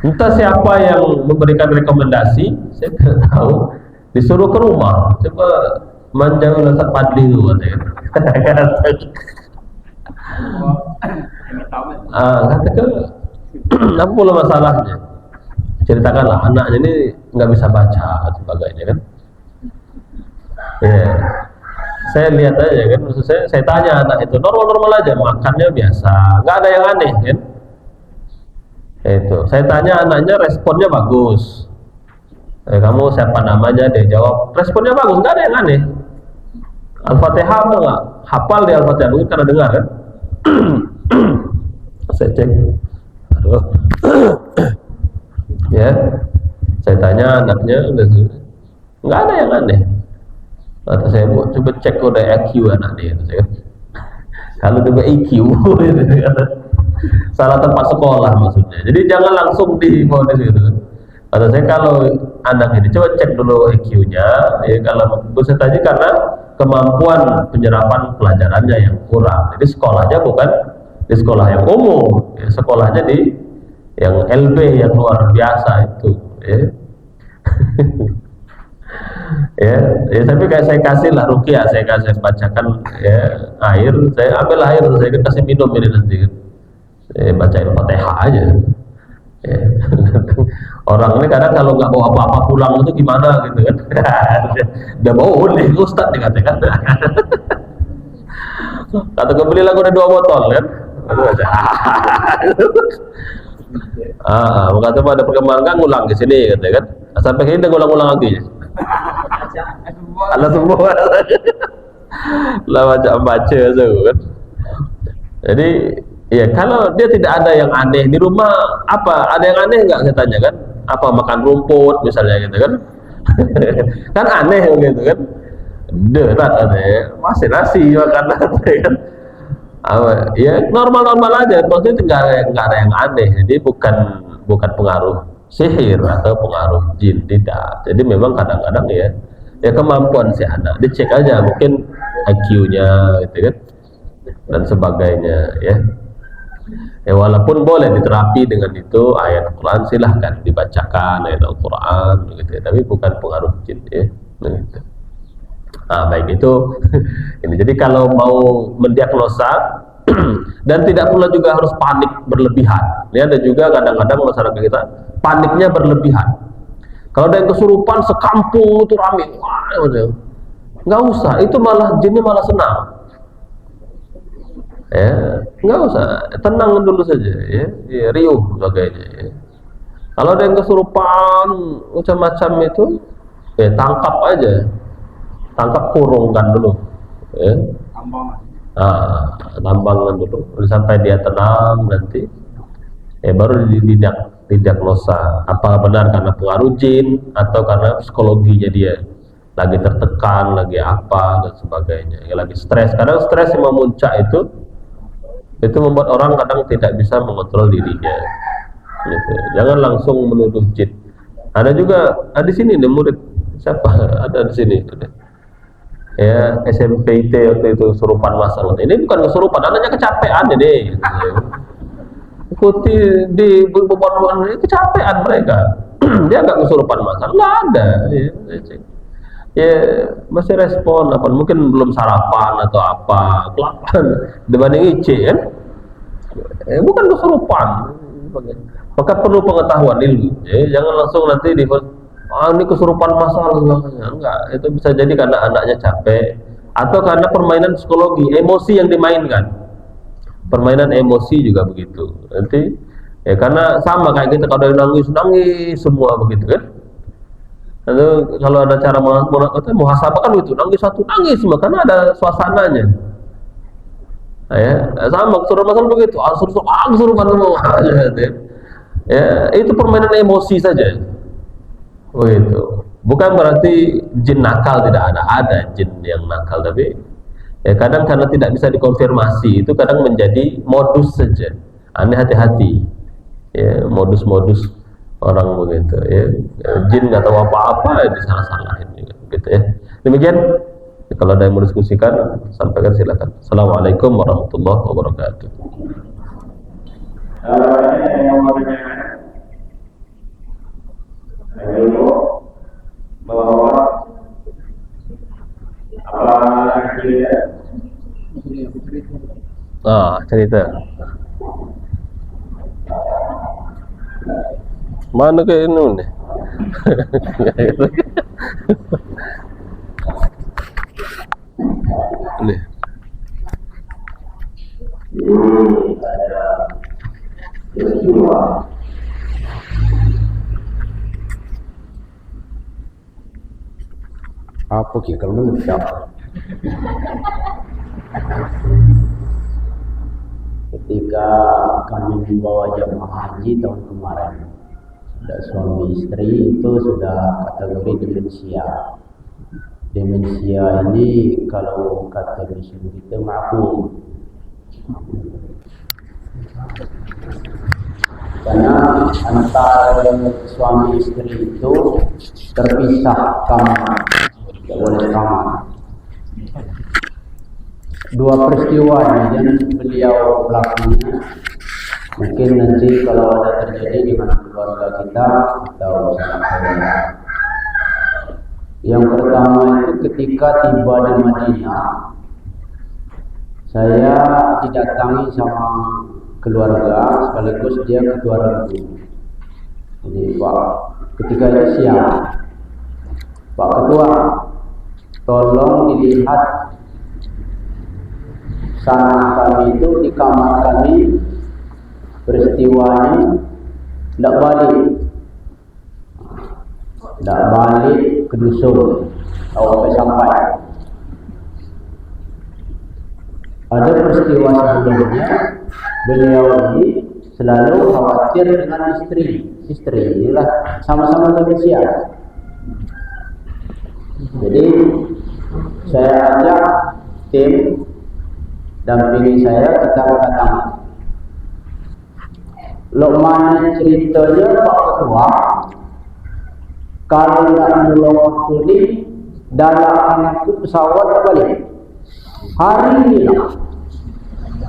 Entah siapa yang memberikan rekomendasi, saya tidak tahu, disuruh ke rumah, coba manjau Ustaz Padli itu katanya. Katakan apa pula masalahnya? Ceritakanlah, anaknya ini nggak bisa baca dan sebagainya kan. Saya lihat aja kan, maksud saya tanya anak itu normal-normal aja, makannya biasa, nggak ada yang aneh kan. Itu saya tanya anaknya, responnya bagus. Kamu siapa namanya? Dia jawab, responnya bagus, nggak ada yang aneh. Al-Fatihah apa nggak? Hafal di Al-Fatihah, mungkin karena dengar kan. Saya cek, aduh. Ya, saya tanya anaknya, nggak ada yang aneh. Kata saya, Bu, coba cek kode IQ anak dia. Kalau coba IQ, salah tempat sekolah maksudnya. Jadi jangan langsung difonis gitu. Kata saya, kalau anak ini coba cek dulu IQ-nya. Ya, kalau saya tanya karena kemampuan penyerapan pelajarannya yang kurang. Jadi sekolahnya bukan di sekolah yang umum, ya, sekolahnya di yang LB yang luar biasa itu. Ya, tapi kayak saya kasih lah ruqyah, saya bacakan air, saya ambil air, saya kasih minum ini nanti kan. Bacain Fatihah aja. Orang ini kadang kalau nggak bawa apa-apa pulang itu gimana gitu kan. Dia bawa nih Ustaz nih katakan. Kata belilah udah 2 botol kan. Kata ada perkembangan ngulang di sini kata kan. Sampai ini ngulang-ulang lagi. Allah semua lah baca tu kan. Jadi ya kalau dia tidak ada yang aneh di rumah, apa ada yang aneh nggak saya tanya kan? Apa makan rumput misalnya gitu kan? Kan aneh gitu kan? Berat aneh, masih nasi makan kan? Ya normal-normal aja, maksudnya nggak ada yang aneh. Jadi bukan pengaruh sihir atau pengaruh jin, tidak. Jadi memang kadang-kadang ya kemampuan si anak dicek aja, mungkin IQ-nya gitu kan dan sebagainya ya. Walaupun boleh diterapi dengan itu ayat Al-Quran, silahkan dibacakan ayat Al-Quran gitu ya, tapi bukan pengaruh jin ya gitu. Baik itu ini. Jadi kalau mau mendiagnosa dan tidak pula juga harus panik berlebihan. Ini ada juga kadang-kadang masyarakat kita paniknya berlebihan. Kalau ada yang kesurupan sekampung itu rame, nggak usah, itu malah jinnya malah senang. Nggak usah, tenang dulu saja ya, riuh sebagainya ya. Kalau ada yang kesurupan macam-macam itu, tangkap aja. Tangkap, kurungkan dulu ya. Tambangkan dulu sampai dia tenang, nanti baru didiagnosa apa benar karena pengaruh jin atau karena psikologinya dia lagi tertekan, lagi apa dan sebagainya ya, lagi stres. Kadang stres yang memuncak itu membuat orang kadang tidak bisa mengontrol dirinya gitu. Jangan langsung menuduh jin. Ada juga di sini nih murid siapa ada di sini ya, SMP IT waktu itu kesurupan masal. Ini bukan kesurupan, anaknya kecapean ini. Ikuti di beban kecapean mereka. Dia nggak kesurupan masal, nggak ada. Ya masih respon apa? Mungkin belum sarapan atau apa, kelaparan dibanding IC kan? Bukan kesurupan. Maka perlu pengetahuan ilmu. Jangan langsung nanti ini kesurupan masal sebagainya. Enggak, itu bisa jadi karena anaknya capek atau karena permainan psikologi, emosi yang dimainkan. Permainan emosi juga begitu. Nanti karena sama kayak kita kalau nangis semua begitu kan. Lalu kalau ada cara muhasabah kan itu nangis semua karena ada suasananya. Sama kesurupan masal begitu. Kesurupan semua. Itu permainan emosi saja. Itu bukan berarti jin nakal, tidak ada jin yang nakal, tapi kadang karena tidak bisa dikonfirmasi itu kadang menjadi modus saja. Aneh, hati-hati modus-modus orang begitu jin nggak tahu apa-apa disalah-salahin gitu ya. Demikian, kalau ada yang mau diskusikan sampaikan silakan. Assalamualaikum warahmatullahi wabarakatuh. Bahwa apa cerita mana ke ini nih? Nih. ada peristiwa apa kalau menurut ketika kami membawa jamaah haji tahun kemarin, ada suami istri itu sudah kategori demensia. Demensia ini kalau kata dusun kita mabuk, karena antara suami istri itu terpisah kamar, tidak boleh kamar. Dua peristiwa ini dan beliau pelakunya. Mungkin nanti kalau ada terjadi dengan keluarga kita salah. Yang pertama itu ketika tiba di Madinah, saya didatangi sama keluarga sekaligus dia ketua regu. Jadi Pak, ketika itu siang, Pak Ketua, tolong dilihat sana kami itu di kamar kami peristiwanya tidak balik ke dusun sampai ada peristiwa sebelumnya. Beliau ini selalu khawatir dengan istri inilah sama-sama demensia. Jadi saya ajak tim dampingi saya, kita datang. Mana ceritanya Pak Ketua, kalau nak nolong aku ni, dalam aku pesawat balik. Hari ini lah.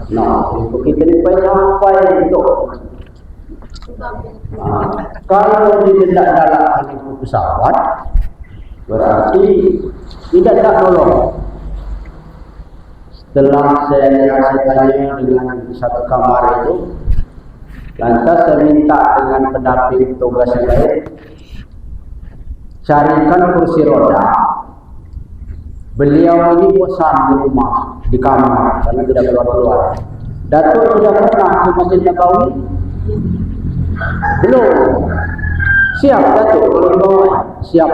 Nah, kita ni sampai untuk. Kalau dia tidak dalam pesawat, berarti tidak nolong. Setelah saya tanya dengan satu kamar itu, lantas saya minta dengan pendamping tugas yang lain, carikan kursi roda. Beliau ini bosan di rumah, di kamar, karena tidak keluar-keluar. Datuk sudah pernah ke Masjid Nabawi? Belum. Siap Datuk, kalau dibawa? Siap.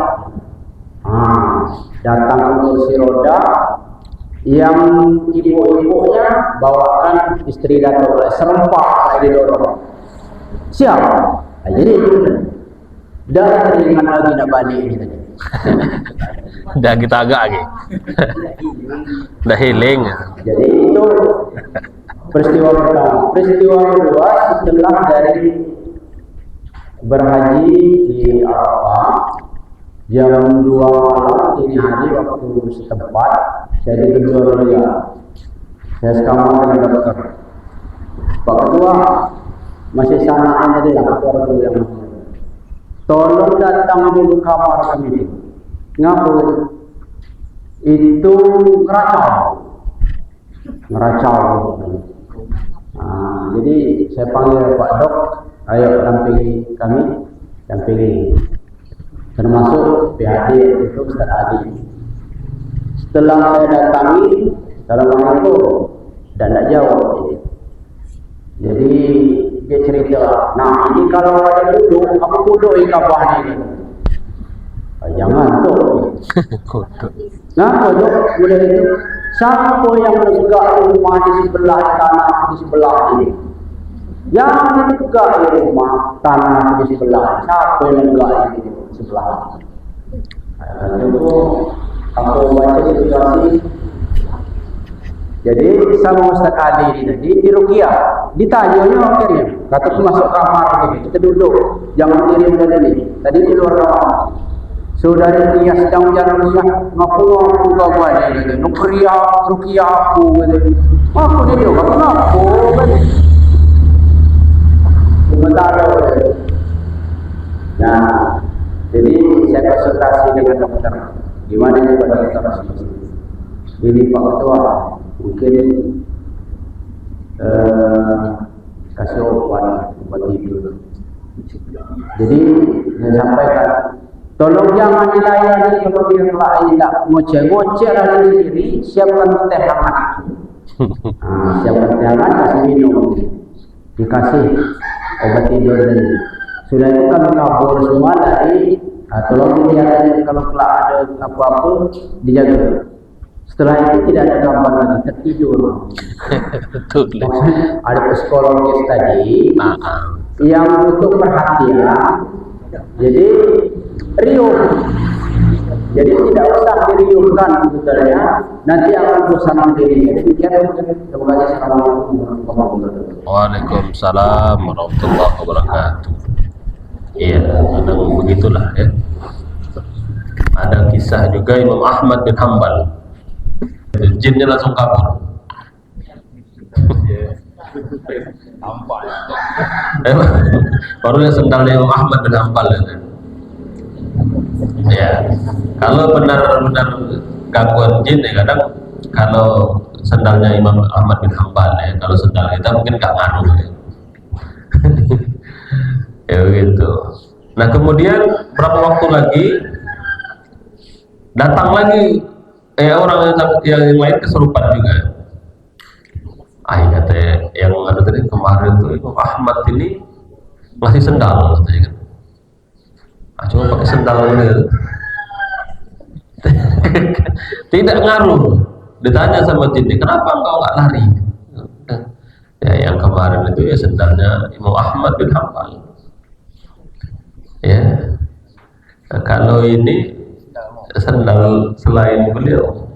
Datang ke kursi roda, yang ibu-ibunya bawakan istri Datuk, serempak di dorong. Siap. Jadi dah teringat lagi nak balik ni tadi. Dah kita agak lagi. Dah healing. Jadi itu peristiwa pertama. Peristiwa kedua, setelah dari berhaji di Arafah jam 2 malam dini hari waktu setempat, saya ditegur dia. Saya sekamar dengan dokter. Pak Ketua, masih sanaan tadi lah ketua dulu yang tolong datang dulu kamar kami ini. Ngapa? Itu ngeracau. Jadi saya panggil Pak Dok, ayo dampingi kami, dampingi. Termasuk PAD itu Ustaz Adi. Setelah saya datangi, Assalamualaikum, dan tak jawab. Jadi dia cerita, nah ini kalau ada duduk, kamu kuduk di kabah ni. Jangan tu. Kenapa tu? Boleh itu. Siapa yang menegak rumah di sebelah tanah di sebelah ini? Yang menegak rumah tanah di sebelah, siapa yang menegak di sebelah? Itu aku baca situasi. Jadi sama Ustaz Ali ini tadi di Ruqyah, ditanyanya akhirnya, kata tu masuk kamar kita duduk, jangan kirim dari ni. Tadi di luar kamar. Saudara dia sedang berjalan Ruqyah, ngapu kau buat ni? Ruqyah aku kata. Aku ni dia kata ngapu kata. Sementara. Nah, jadi saya konsultasi dengan dokter. Gimana ni Pak Dokter? Ini Pak Ketua, mungkin kasih obat tidur. Jadi saya sampaikan, tolong jangan dilayani kalau dia lain tak ngoceh lagi sendiri, siapkan teh hangat. Siapkan teh hangat, kasih minum, dikasih obat tidur tadi. Sudah itu kami kabur semua dari, tolong dilihat kalau telah ada apa-apa dijaga. Setelah itu tidak ada gambar lagi, tertidur. Betul. Ada psikologis tadi yang butuh perhatian. Jadi riuh. Jadi tidak usah diriuhkan sebetulnya. Nanti akan bosan diri. Demikian. Terima kasih. Assalamualaikum warahmatullahi wabarakatuh. Waalaikumsalam warahmatullahi wabarakatuh. Iya, memang begitulah ya. Ada kisah juga Imam Ahmad bin Hanbal. Jinnya langsung kabur. Baru lihat sendalnya Imam Ahmad bin Hanbal ya. Kalau benar-benar gangguan jin ya, kadang kalau sendalnya Imam Ahmad bin Hanbal ya, kalau sendal kita mungkin gak ngaruh ya. Ya begitu. Nah kemudian berapa waktu lagi datang lagi orang yang lain kesurupan juga. Kata yang ada tadi kemarin tuh Imam Ahmad ini ngasih sendal katanya kan. Cuma pakai sendal ini. Tidak ngaruh. Ditanya sama jinnya, kenapa engkau nggak lari? Ya yang kemarin itu ya sendalnya Imam Ahmad bin Hanbal. Ya. Nah, kalau ini sendal selain beliau.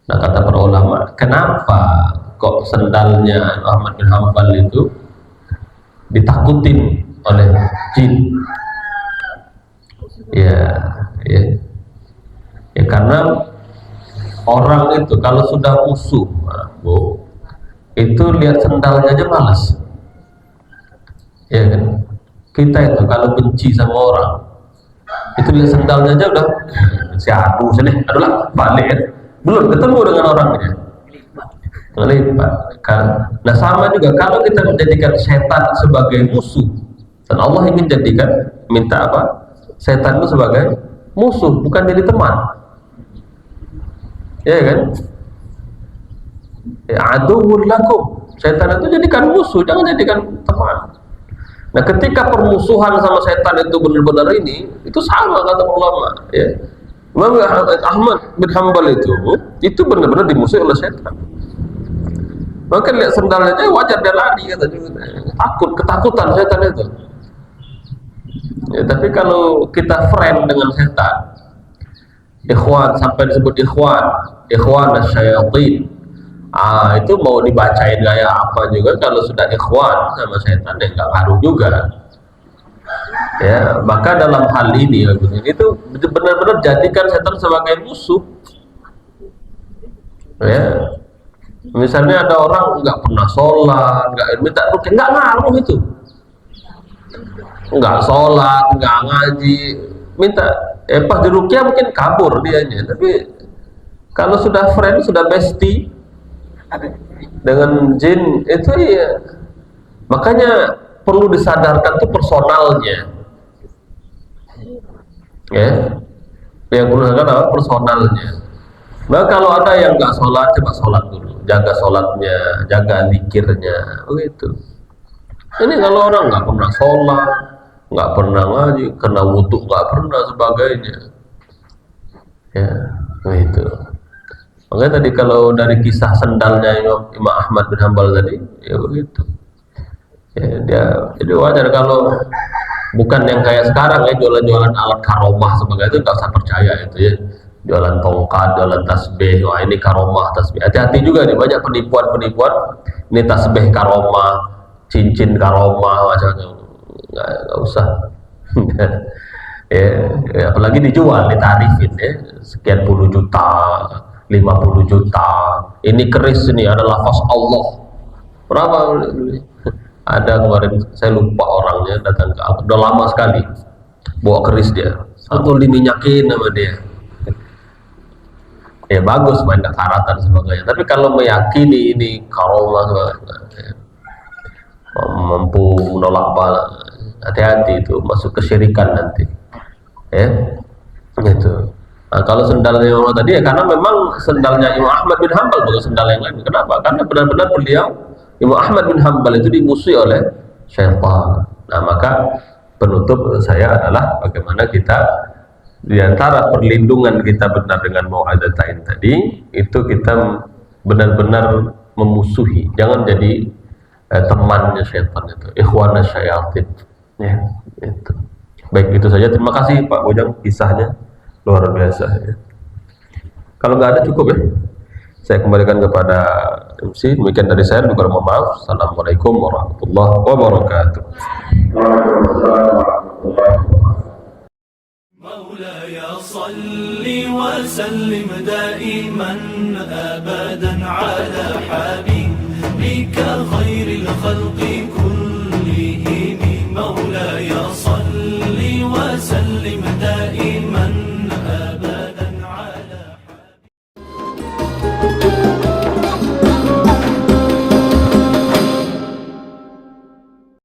Nah kata para ulama, kenapa kok sendalnya Ahmad bin Hanbal itu ditakutin oleh jin? Ya karena orang itu kalau sudah musuh, Bu, itu lihat sendalnya aja malas. Ya kan? Kita itu kalau benci sama orang, itu lihat sendalnya aja udah siapa sini, adulah balik ya. Belum ketemu dengan orangnya, ngelipat kan. Nah sama juga kalau kita menjadikan setan sebagai musuh, dan Allah ingin jadikan, minta apa? Setan itu sebagai musuh, bukan jadi teman. Ya kan? Aduwwun lakum. Setan itu jadikan musuh, jangan jadikan teman. Nah ketika permusuhan sama setan itu benar-benar ini, itu sama kata ulama, ya. Imam Ahmad bin Hanbal itu benar-benar dimusuhi oleh setan. Maka lihat sendalnya aja wajar dia lari, kata juga. Ketakutan setan itu. Ya, tapi kalau kita friend dengan setan, ikhwan, sampai disebut ikhwan asyayatin, itu mau dibacain gaya apa juga, kalau sudah ikhwan sama setan ya nggak ngaruh juga. Ya, maka dalam hal ini itu benar-benar jadikan setan sebagai musuh. Ya, misalnya ada orang nggak pernah sholat, nggak minta rukyah, nggak ngaruh itu. Nggak sholat, nggak ngaji, minta pas di rukyah mungkin kabur dianya. Tapi kalau sudah friend, sudah bestie dengan jin itu, ya makanya perlu disadarkan tuh personalnya, ya yang perlu disadarkan apa? Personalnya. Nah kalau ada yang nggak sholat, coba sholat dulu, jaga sholatnya, jaga zikirnya, begitu. Ini kalau orang nggak pernah sholat, nggak pernah ngaji, kena wudu nggak pernah, sebagainya, ya begitu. Makanya tadi kalau dari kisah sendalnya Imam Ahmad bin Hanbal tadi, ya begitu. Ya, jadi wajar kalau bukan yang kayak sekarang ya, jualan-jualan alat karomah sebagai itu, nggak usah percaya itu ya. Jualan tongkat, jualan tasbih, wah ini karomah tasbih. Hati-hati juga nih, banyak penipuan-penipuan. Ini tasbih karomah, cincin karomah, macam-macam. Nggak usah. ya, apalagi dijual, ditarifin ya, sekian puluh juta. 50 juta, ini keris, ini ada lafaz Allah berapa? Ada kemarin, saya lupa orangnya, datang ke aku, udah lama sekali bawa keris dia, satu diminyakin sama dia. Ya bagus, main karatan sebagainya, tapi kalau meyakini ini karomah mampu menolak bala, hati-hati, itu masuk kesyirikan nanti ya gitu. Nah, kalau sendalnya Imam tadi ya karena memang sendalnya Imam Ahmad bin Hanbal, bukan sendal yang lain. Kenapa? Karena benar-benar beliau Imam Ahmad bin Hanbal itu dimusuhi oleh syaitan. Nah maka penutup saya adalah bagaimana kita diantara perlindungan kita benar dengan mau'adatain tadi, itu kita benar-benar memusuhi, jangan jadi temannya syaitan itu, ikhwana syayatin ya, itu. Baik, itu saja. Terima kasih Pak Bojang, kisahnya luar biasa ya. Kalau nggak ada cukup ya, saya kembalikan kepada MC. Demikian dari saya, juga mohon maaf. Assalamualaikum warahmatullahi wabarakatuh. مولاي صل وسلم دائما أبدا على حبيبك خير الخلق كلهم. مولاي صل وسلم دائما أبدا